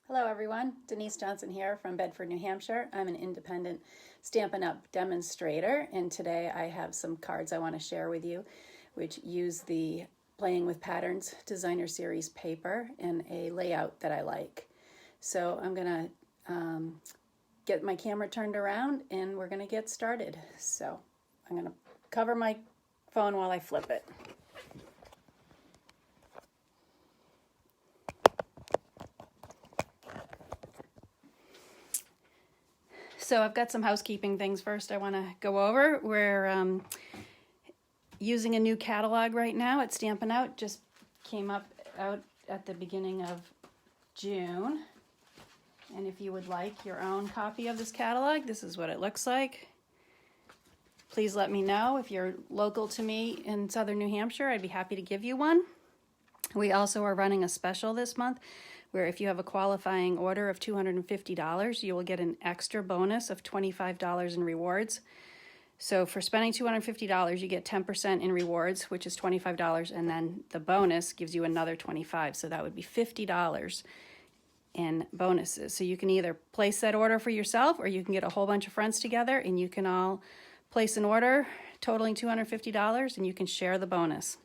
Hello everyone, Denise Johnson here from Bedford, New Hampshire. I'm an independent Stampin' Up! Demonstrator, and today I have some cards I want to share with you which use the Playing with Patterns Designer Series paper and a layout that I like. So I'm going to get my camera turned around and we're going to get started. So I'm going to cover my phone while I flip it. So I've got some housekeeping things first I want to go over. We're using a new catalog right now at Stampin' Up. Just came out at the beginning of June. And if you would like your own copy of this catalog, this is what it looks like. Please let me know if you're local to me in Southern New Hampshire. I'd be happy to give you one. We also are running a special this month where if you have a qualifying order of $250, you will get an extra bonus of $25 in rewards. So for spending $250, you get 10% in rewards, which is $25, and then the bonus gives you another $25. So that would be $50 in bonuses. So you can either place that order for yourself or you can get a whole bunch of friends together and you can all place an order totaling $250 and you can share the bonus.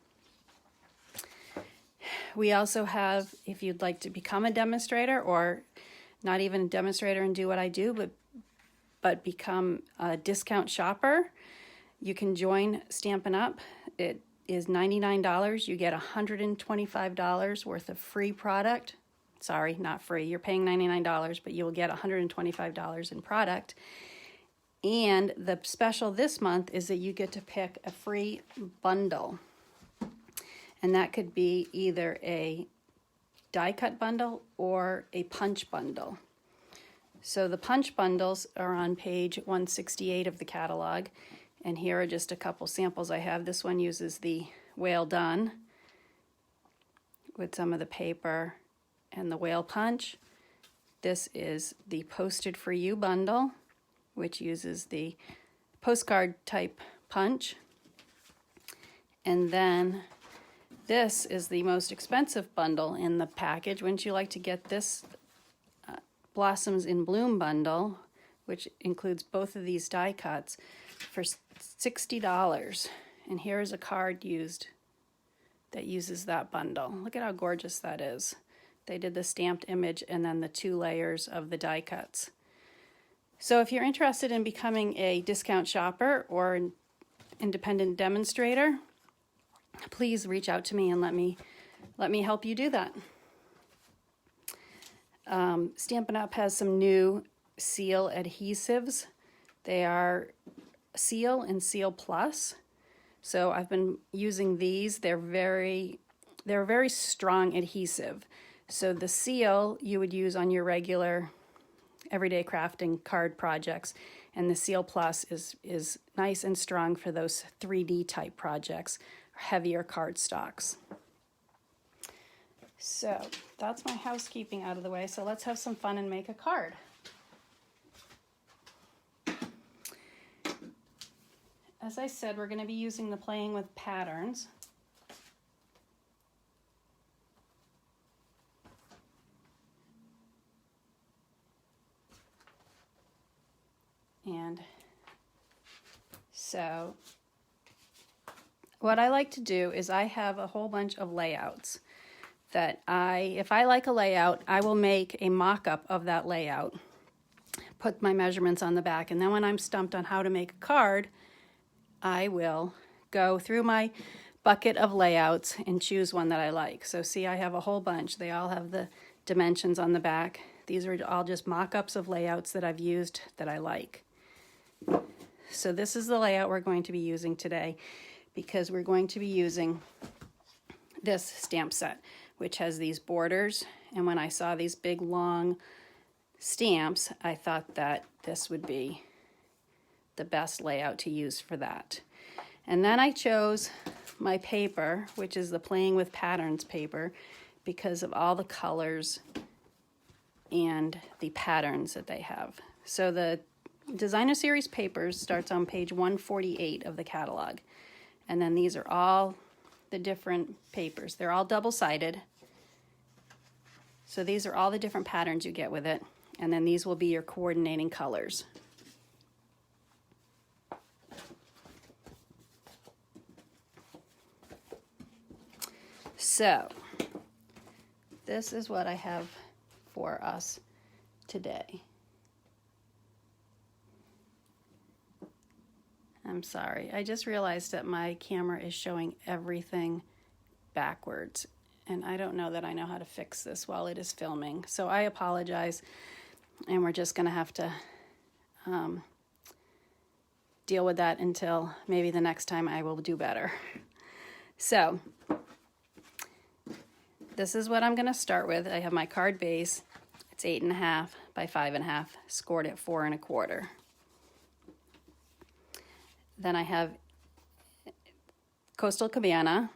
We also have, if you'd like to become a demonstrator or not even a demonstrator and do what I do, but become a discount shopper, you can join Stampin' Up. It is $99. You get $125 worth of free product. Sorry, not free. You're paying $99, but you will get $125 in product. And the special this month is that you get to pick a free bundle. And that could be either a die cut bundle or a punch bundle. So the punch bundles are on page 168 of the catalog. And here are just a couple samples I have. This one uses the whale done with some of the paper and the whale punch. This is the posted for you bundle, which uses the postcard type punch. And then this is the most expensive bundle in the package. Wouldn't you like to get this Blossoms in Bloom bundle, which includes both of these die cuts, for $60. And here's a card used that uses that bundle. Look at how gorgeous that is. They did the stamped image and then the 2 layers of the die cuts. So if you're interested in becoming a discount shopper or an independent demonstrator, please reach out to me and let me help you do that. Stampin' Up! Has some new seal adhesives. They are Seal and Seal Plus. So I've been using these. They're very strong adhesive. So the seal you would use on your regular everyday crafting card projects, and the Seal Plus is nice and strong for those 3D type projects, heavier cardstocks. So that's my housekeeping out of the way. So let's have some fun and make a card. As I said, we're going to be using the Playing with Patterns. And so what I like to do is I have a whole bunch of layouts that if I like a layout, I will make a mock-up of that layout, put my measurements on the back, and then when I'm stumped on how to make a card, I will go through my bucket of layouts and choose one that I like. So see, I have a whole bunch. They all have the dimensions on the back. These are all just mock-ups of layouts that I've used that I like. So this is the layout we're going to be using today, because we're going to be using this stamp set, which has these borders. And when I saw these big long stamps, I thought that this would be the best layout to use for that. And then I chose my paper, which is the Playing with Patterns paper, because of all the colors and the patterns that they have. So the Designer Series papers starts on page 148 of the catalog. And then these are all the different papers. They're all double-sided. So these are all the different patterns you get with it, and then these will be your coordinating colors. So this is what I have for us today. I'm sorry, I just realized that my camera is showing everything backwards, and I don't know that I know how to fix this while it is filming. So I apologize, and we're just gonna have to deal with that until maybe the next time I will do better. So this is what I'm gonna start with. I have my card base. It's 8.5 by 5.5, scored at 4 1/4. Then I have Coastal Cabana,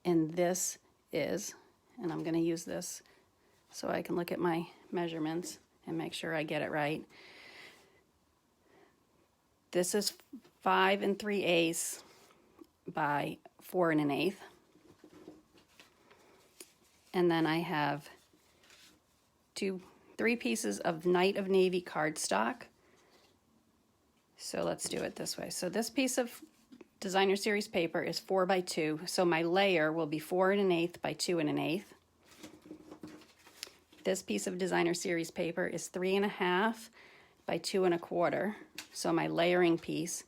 and this is, and I'm going to use this so I can look at my measurements and make sure I get it right. This is 5 3/8 by 4 1/8. And then I have 3 pieces of Night of Navy cardstock. So let's do it this way. So this piece of designer series paper is 4 by 2. So my layer will be 4 1/8 by 2 1/8. This piece of designer series paper is 3 1/2 by 2 1/4. So my layering piece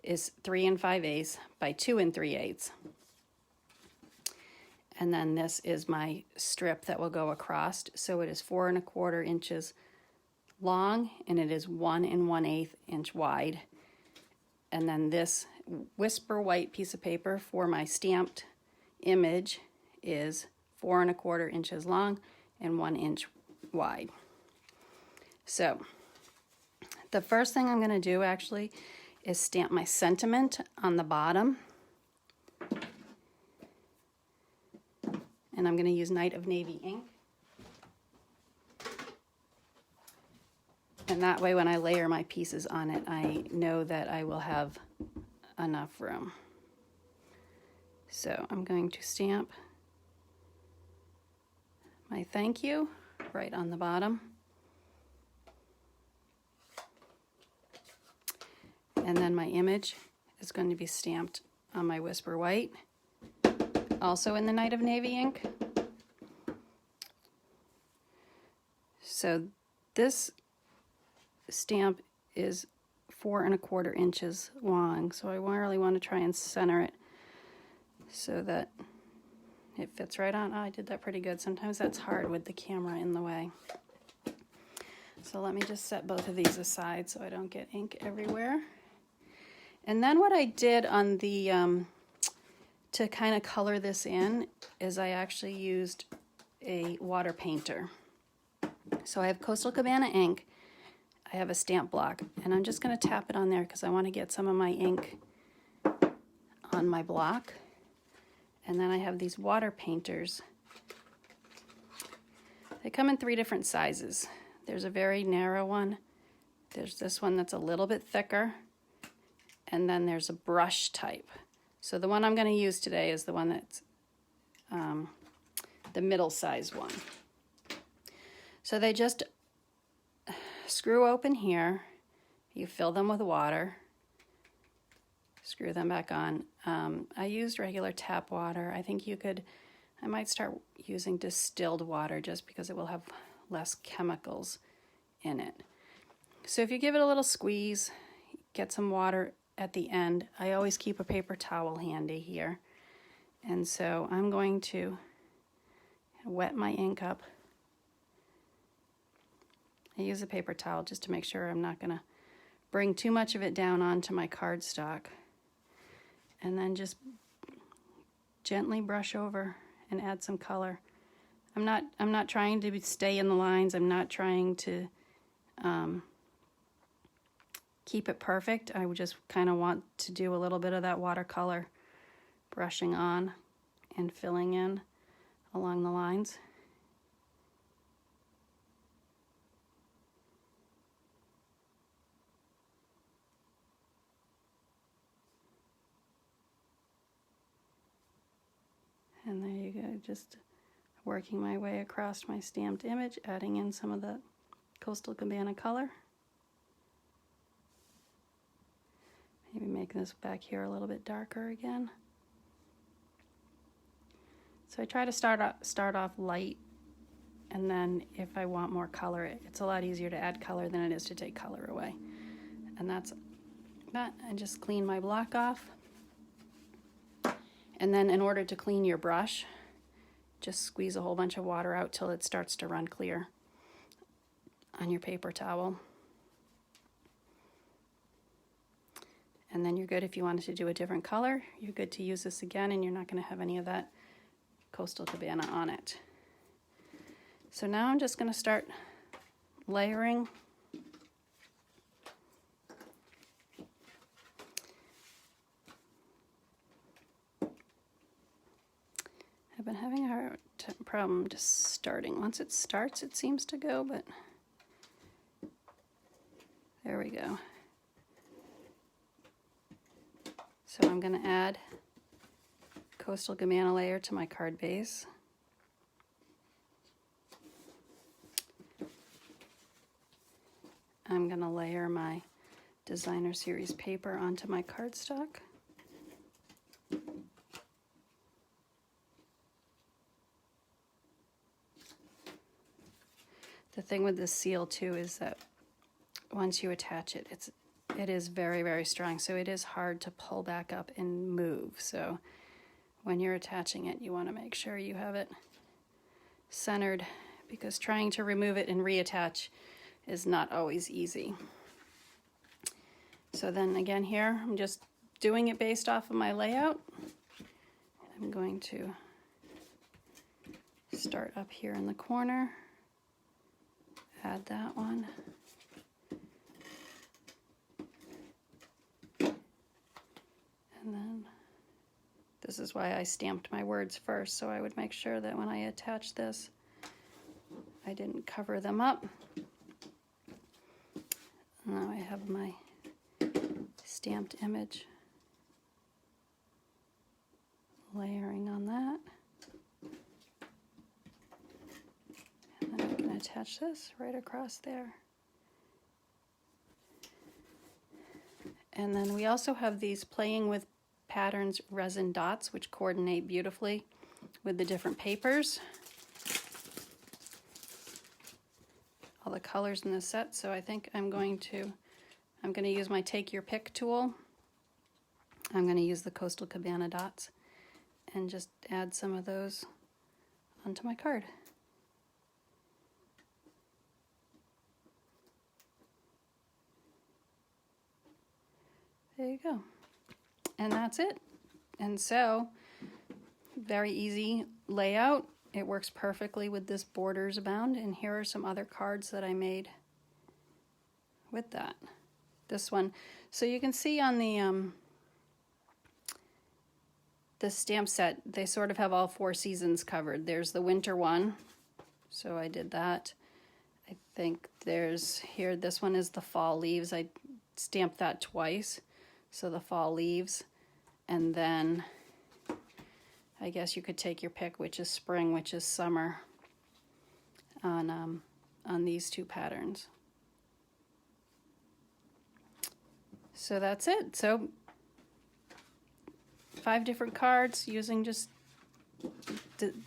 is 3 5/8 by 2 3/8. And then this is my strip that will go across. So it is 4 1/4 inches long, and it is 1 1/8 inch wide. And then this whisper white piece of paper for my stamped image is 4 1/4 inches long and 1 inch wide. So the first thing I'm going to do actually is stamp my sentiment on the bottom. And I'm going to use Night of Navy ink. And that way when I layer my pieces on it, I know that I will have enough room. So I'm going to stamp my thank you right on the bottom. And then my image is going to be stamped on my Whisper White, also in the Night of Navy ink. So this stamp is 4 1/4 inches long, so I really want to try and center it so that it fits right on. Oh, I did that pretty good. Sometimes that's hard with the camera in the way. So let me just set both of these aside so I don't get ink everywhere. And then what I did on the to kind of color this in is I actually used a water painter. So I have Coastal Cabana ink, I have a stamp block, and I'm just going to tap it on there because I want to get some of my ink on my block. And then I have these water painters. They come in 3 different sizes. There's a very narrow one, there's this one that's a little bit thicker, and then there's a brush type. So the one I'm going to use today is the one that's the middle size one. So they just screw open here, you fill them with water, screw them back on. I used regular tap water. I think I might start using distilled water just because it will have less chemicals in it. So if you give it a little squeeze, get some water at the end. I always keep a paper towel handy here. And so I'm going to wet my ink up. I use a paper towel just to make sure I'm not going to bring too much of it down onto my cardstock. And then just gently brush over and add some color. I'm not trying to stay in the lines. I'm not trying to keep it perfect. I would just kind of want to do a little bit of that watercolor brushing on and filling in along the lines. And there you go, just working my way across my stamped image, adding in some of the Coastal Cabana color. Maybe make this back here a little bit darker again. So I try to start off light, and then if I want more color, it's a lot easier to add color than it is to take color away. And that's that. I just clean my block off. And then in order to clean your brush, just squeeze a whole bunch of water out till it starts to run clear on your paper towel. And then you're good. If you wanted to do a different color, you're good to use this again, and you're not going to have any of that Coastal Cabana on it. So now I'm just going to start layering. I've been having a hard problem just starting. Once it starts, it seems to go, but there we go. So I'm going to add Coastal Cabana layer to my card base. I'm going to layer my designer series paper onto my cardstock. The thing with this seal too is that once you attach it, it is very, very strong, so it is hard to pull back up and move. So when you're attaching it, you want to make sure you have it centered, because trying to remove it and reattach is not always easy. So then again here, I'm just doing it based off of my layout. I'm going to start up here in the corner, add that one. And then this is why I stamped my words first, so I would make sure that when I attach this, I didn't cover them up. Now I have my stamped image layering on that. And then I can attach this right across there. And then we also have these Playing with Patterns resin dots, which coordinate beautifully with the different papers. All the colors in the set, so I think I'm going to use my Take Your Pick tool. I'm going to use the Coastal Cabana dots and just add some of those onto my card. There you go. And that's it. And so, very easy layout. It works perfectly with this Borders Abound, and here are some other cards that I made with that. This one. So you can see on the stamp set, they sort of have all 4 seasons covered. There's the winter one, so I did that. I think there's here, this one is the fall leaves. I stamped that twice. So the fall leaves, and then I guess you could take your pick, which is spring, which is summer, on these 2 patterns. So that's it. So 5 different cards using just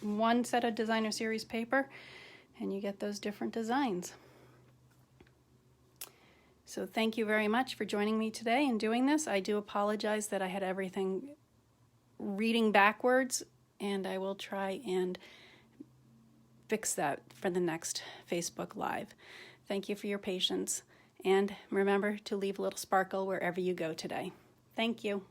one set of designer series paper, and you get those different designs. So thank you very much for joining me today and doing this. I do apologize that I had everything reading backwards, and I will try and fix that for the next Facebook Live. Thank you for your patience, and remember to leave a little sparkle wherever you go today. Thank you.